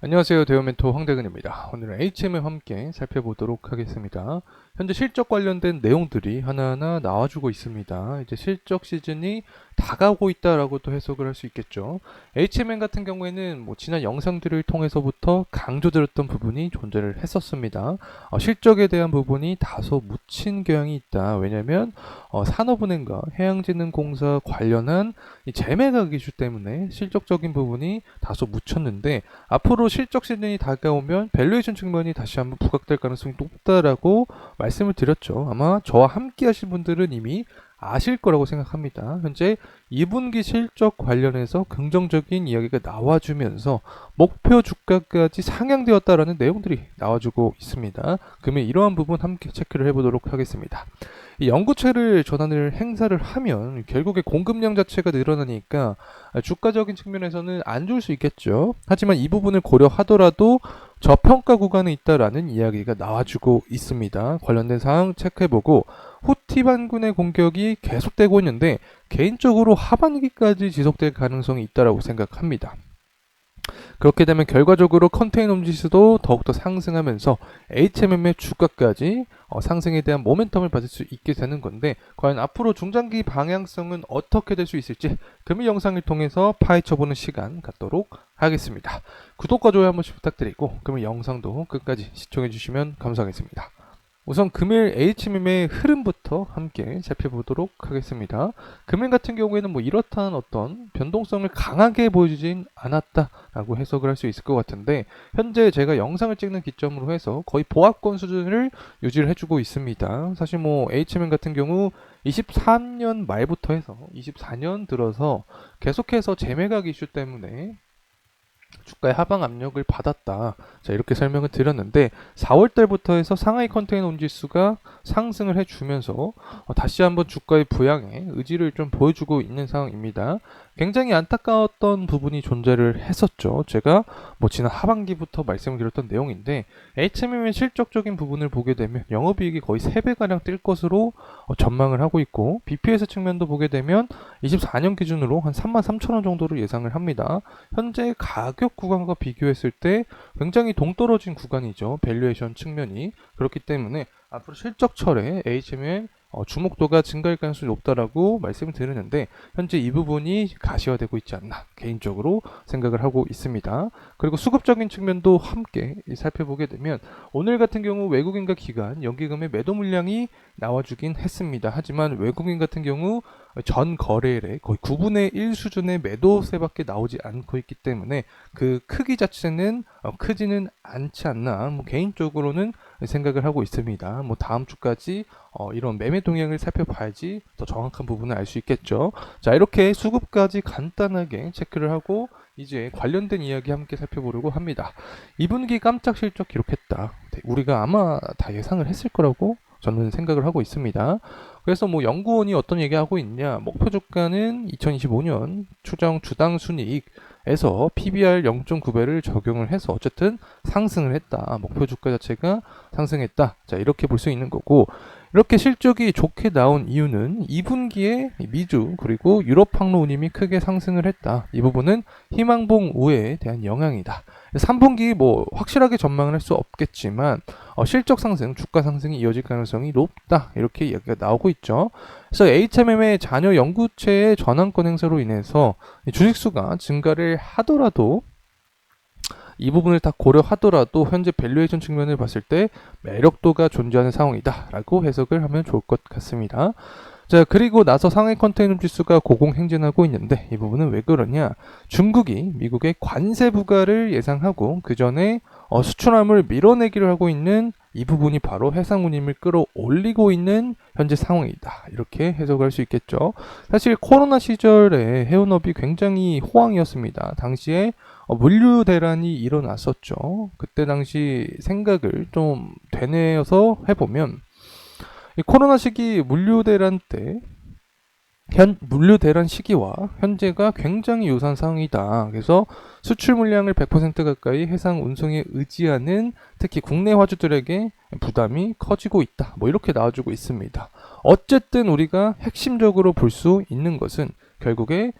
안녕하세요. 대우멘토 황대근입니다. 오늘은 HMM 함께 살펴보도록 하겠습니다. 현재 실적 관련된 내용들이 하나하나 나와주고 있습니다. 이제 실적 시즌이 다가오고 있다라고 또 해석을 할 수 있겠죠. HMM 같은 경우에는 지난 영상들을 통해서부터 강조드렸던 부분이 존재를 했었습니다. 실적에 대한 부분이 다소 묻힌 경향이 있다. 왜냐하면 산업은행과 해양진흥공사 관련한 이 재매각 이슈 때문에 실적적인 부분이 다소 묻혔는데 앞으로 실적 시즌이 다가오면 밸류에이션 측면이 다시 한번 부각될 가능성이 높다라고 말씀을 드렸죠. 아마 저와 함께 하신 분들은 이미 아실 거라고 생각합니다. 현재 2분기 실적 관련해서 긍정적인 이야기가 나와주면서 목표 주가까지 상향되었다라는 내용들이 나와주고 있습니다. 그러면 이러한 부분 함께 체크를 해보도록 하겠습니다. 이 연구체를 전환을 행사를 하면 결국에 공급량 자체가 늘어나니까 주가적인 측면에서는 안 좋을 수 있겠죠. 하지만 이 부분을 고려하더라도 저평가 구간에 있다라는 이야기가 나와주고 있습니다. 관련된 사항 체크해보고 후티 반군의 공격이 계속되고 있는데 개인적으로 하반기까지 지속될 가능성이 있다라고 생각합니다. 그렇게 되면 결과적으로 컨테이너 지수도 더욱더 상승하면서 HMM의 주가까지 상승에 대한 모멘텀을 받을 수 있게 되는 건데 과연 앞으로 중장기 방향성은 어떻게 될 수 있을지 금일 영상을 통해서 파헤쳐보는 시간 갖도록 하겠습니다. 구독과 좋아요 한 번씩 부탁드리고 금일 영상도 끝까지 시청해 주시면 감사하겠습니다. 우선 금일 HMM의 흐름부터 함께 살펴보도록 하겠습니다. 금일 같은 경우에는 이렇다는 어떤 변동성을 강하게 보여주진 않았다라고 해석을 할 수 있을 것 같은데 현재 제가 영상을 찍는 기점으로 해서 거의 보합권 수준을 유지를 해주고 있습니다. 사실 HMM 같은 경우 23년 말부터 해서 24년 들어서 계속해서 재매각 이슈 때문에 주가의 하방 압력을 받았다. 자, 이렇게 설명을 드렸는데 4월 달부터 해서 상하이 컨테이너 지수가 상승을 해주면서 다시 한번 주가의 부양에 의지를 좀 보여주고 있는 상황입니다. 굉장히 안타까웠던 부분이 존재를 했었죠. 제가 지난 하반기부터 말씀을 드렸던 내용인데 HMM의 실적적인 부분을 보게 되면 영업이익이 거의 3배가량 뛸 것으로 전망을 하고 있고 BPS 측면도 보게 되면 24년 기준으로 한 33,000원 정도로 예상을 합니다. 현재 가격 구간과 비교했을 때 굉장히 동떨어진 구간이죠. 밸류에이션 측면이. 그렇기 때문에 앞으로 실적철에 HMM 주목도가 증가할 가능성이 높다라고 말씀을 드리는데 현재 이 부분이 가시화되고 있지 않나 개인적으로 생각을 하고 있습니다. 그리고 수급적인 측면도 함께 살펴보게 되면 오늘 같은 경우 외국인과 기관 연기금의 매도 물량이 나와주긴 했습니다. 하지만 외국인 같은 경우 전 거래일에 거의 9분의 1 수준의 매도세밖에 나오지 않고 있기 때문에 그 크기 자체는 크지는 않지 않나 개인적으로는 생각을 하고 있습니다. 다음 주까지 이런 매매 동향을 살펴봐야지 더 정확한 부분을 알 수 있겠죠. 자, 이렇게 수급까지 간단하게 체크를 하고 이제 관련된 이야기 함께 살펴보려고 합니다. 2분기 깜짝 실적 기록했다. 우리가 아마 다 예상을 했을 거라고 저는 생각을 하고 있습니다. 그래서 연구원이 어떤 얘기하고 있냐, 목표 주가는 2025년 추정 주당 순이익에서 PBR 0.9배를 적용을 해서 어쨌든 상승을 했다. 목표 주가 자체가 상승했다. 자, 이렇게 볼 수 있는 거고 이렇게 실적이 좋게 나온 이유는 2분기에 미주 그리고 유럽 항로 운임이 크게 상승을 했다. 이 부분은 희망봉 우회에 대한 영향이다. 3분기 확실하게 전망을 할 수 없겠지만 실적 상승, 주가 상승이 이어질 가능성이 높다. 이렇게 이야기가 나오고 있죠. 그래서 HMM의 자녀 연구체의 전환권 행사로 인해서 주식수가 증가를 하더라도 이 부분을 다 고려하더라도 현재 밸류에이션 측면을 봤을 때 매력도가 존재하는 상황이다 라고 해석을 하면 좋을 것 같습니다. 자, 그리고 나서 상하이 컨테이너 지수가 고공행진하고 있는데 이 부분은 왜 그러냐, 중국이 미국의 관세 부과를 예상하고 그 전에 수출함을 밀어내기를 하고 있는 이 부분이 바로 해상운임을 끌어올리고 있는 현재 상황이다. 이렇게 해석할 수 있겠죠. 사실 코로나 시절에 해운업이 굉장히 호황이었습니다. 당시에 물류 대란이 일어났었죠. 그때 당시 생각을 좀 되뇌어서 해보면 이 코로나 시기 물류 대란 때 물류 대란 시기와 현재가 굉장히 유사한 상황이다. 그래서 수출 물량을 100% 가까이 해상 운송에 의지하는 특히 국내 화주들에게 부담이 커지고 있다. 이렇게 나와주고 있습니다. 어쨌든 우리가 핵심적으로 볼 수 있는 것은 결국에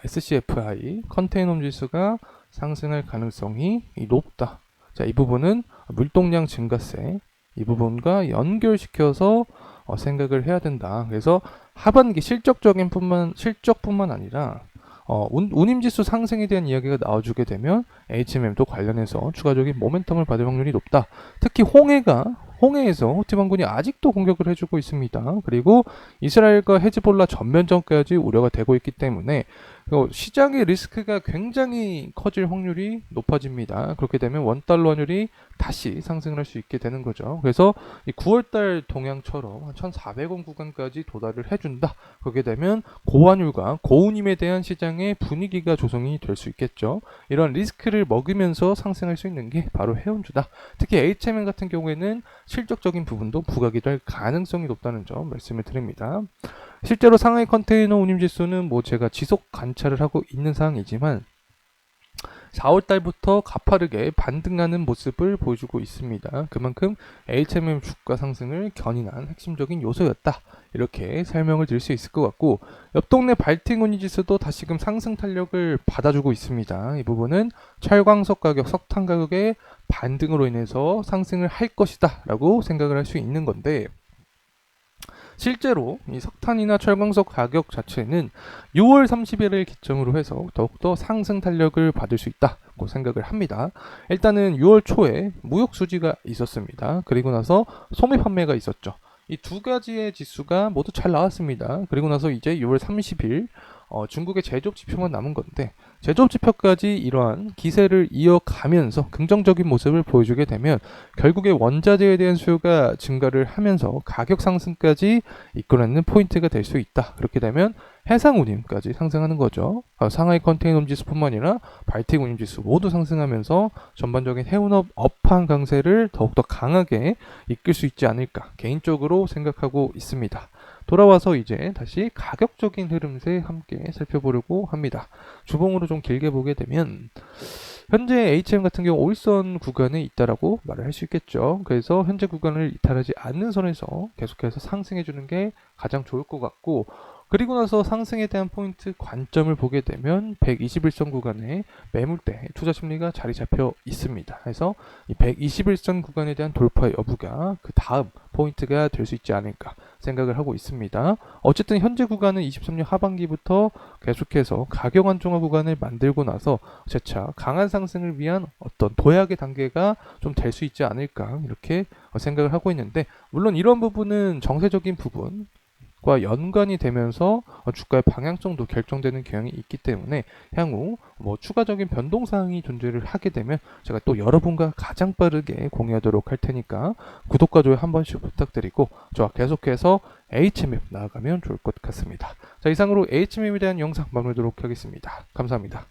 SCFI 컨테이너 지수가 상승할 가능성이 높다. 자, 이 부분은 물동량 증가세 이 부분과 연결시켜서 생각을 해야 된다. 그래서 하반기 실적뿐만 아니라 운임지수 상승에 대한 이야기가 나와주게 되면 HMM도 관련해서 추가적인 모멘텀을 받을 확률이 높다. 특히 홍해에서 후티반군이 아직도 공격을 해주고 있습니다. 그리고 이스라엘과 헤즈볼라 전면전까지 우려가 되고 있기 때문에 시장의 리스크가 굉장히 커질 확률이 높아집니다. 그렇게 되면 원달러 환율이 다시 상승을 할 수 있게 되는 거죠. 그래서 이 9월달 동향처럼 한 1,400원 구간까지 도달을 해준다. 그렇게 되면 고환율과 고운임에 대한 시장의 분위기가 조성이 될 수 있겠죠. 이런 리스크를 먹으면서 상승할 수 있는 게 바로 해운주다. 특히 HMM 같은 경우에는 실적적인 부분도 부각이 될 가능성이 높다는 점 말씀을 드립니다. 실제로 상하이 컨테이너 운임지수는 제가 지속 관찰을 하고 있는 사항이지만 4월 달부터 가파르게 반등하는 모습을 보여주고 있습니다. 그만큼 HMM 주가 상승을 견인한 핵심적인 요소였다. 이렇게 설명을 드릴 수 있을 것 같고, 옆 동네 발팅 운임지수도 다시금 상승 탄력을 받아주고 있습니다. 이 부분은 철광석 가격, 석탄 가격의 반등으로 인해서 상승을 할 것이다 라고 생각을 할 수 있는 건데, 실제로 이 석탄이나 철광석 가격 자체는 6월 30일을 기점으로 해서 더욱더 상승 탄력을 받을 수 있다고 생각을 합니다. 일단은 6월 초에 무역 수지가 있었습니다. 그리고 나서 소매 판매가 있었죠. 이 두 가지의 지수가 모두 잘 나왔습니다. 그리고 나서 이제 6월 30일 중국의 제조업 지표만 남은 건데, 제조업 지표까지 이러한 기세를 이어가면서 긍정적인 모습을 보여주게 되면 결국에 원자재에 대한 수요가 증가를 하면서 가격 상승까지 이끌어내는 포인트가 될 수 있다. 그렇게 되면 해상 운임까지 상승하는 거죠. 상하이 컨테이너 지수뿐만 아니라 발틱 운임 지수 모두 상승하면서 전반적인 해운업 업황 강세를 더욱더 강하게 이끌 수 있지 않을까 개인적으로 생각하고 있습니다. 돌아와서 이제 다시 가격적인 흐름세 함께 살펴보려고 합니다. 주봉으로 좀 길게 보게 되면 현재 HM 같은 경우 5일선 구간에 있다라고 말을 할 수 있겠죠. 그래서 현재 구간을 이탈하지 않는 선에서 계속해서 상승해주는 게 가장 좋을 것 같고, 그리고 나서 상승에 대한 포인트 관점을 보게 되면 121선 구간에 매물대 투자 심리가 자리 잡혀 있습니다. 그래서 이 121선 구간에 대한 돌파 여부가 그 다음 포인트가 될 수 있지 않을까 생각을 하고 있습니다. 어쨌든 현재 구간은 23년 하반기부터 계속해서 가격 안정화 구간을 만들고 나서 재차 강한 상승을 위한 어떤 도약의 단계가 좀 될 수 있지 않을까 이렇게 생각을 하고 있는데, 물론 이런 부분은 정세적인 부분 과 연관이 되면서 주가의 방향성도 결정되는 경향이 있기 때문에 향후 추가적인 변동사항이 존재를 하게 되면 제가 또 여러분과 가장 빠르게 공유하도록 할 테니까 구독과 좋아요 한 번씩 부탁드리고 저와 계속해서 HMM 나아가면 좋을 것 같습니다. 자, 이상으로 HMM에 대한 영상 마무리하도록 하겠습니다. 감사합니다.